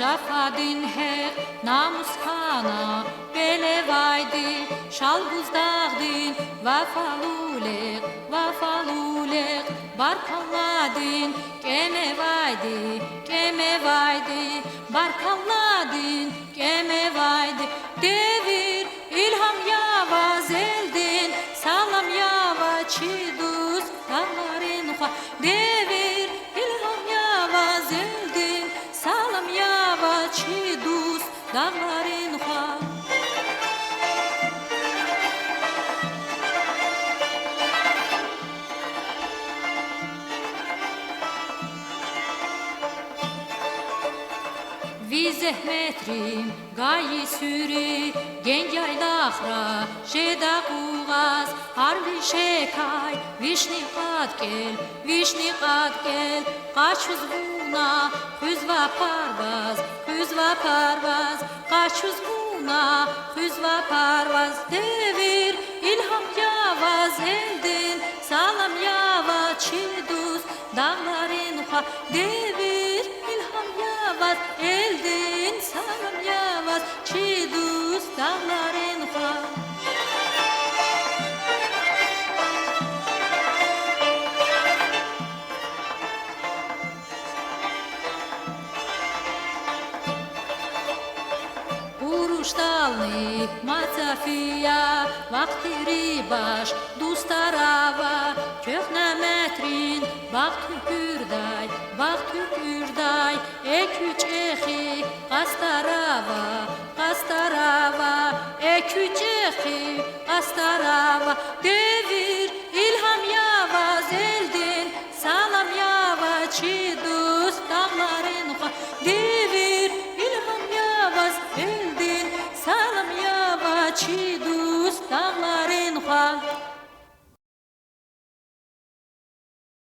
Jafadin her namus hana belevaydi şal buzdağdin vafalulek barkalladin kemevaydi barkalladin kemevaydi devir ilham yavaz eldin salam yava çidus dağların ha devir ilham yavaz eldin salam yava çidus dağların ha Vi zehmetrim gayi süri gen yaylaqra jeda kuğaz harvi şekay vişni qat gel qaç huzbuna hüzva parvaz qaç huzbuna hüzva parvaz devir ilham yavaz eldin salam yava çidus dağların ha devir ilham yavaz eldin salam yavaz çidus dağların ha Uruştalni mazafiya vaktiri baş dustarava köhne metrin bak tükürday eküç ehi kastarava eküç ehi kastarava devir ilham yavaz eldin salam yava çidus dağların ha devir ilham yavaz eldin salam yava çidus dağların ha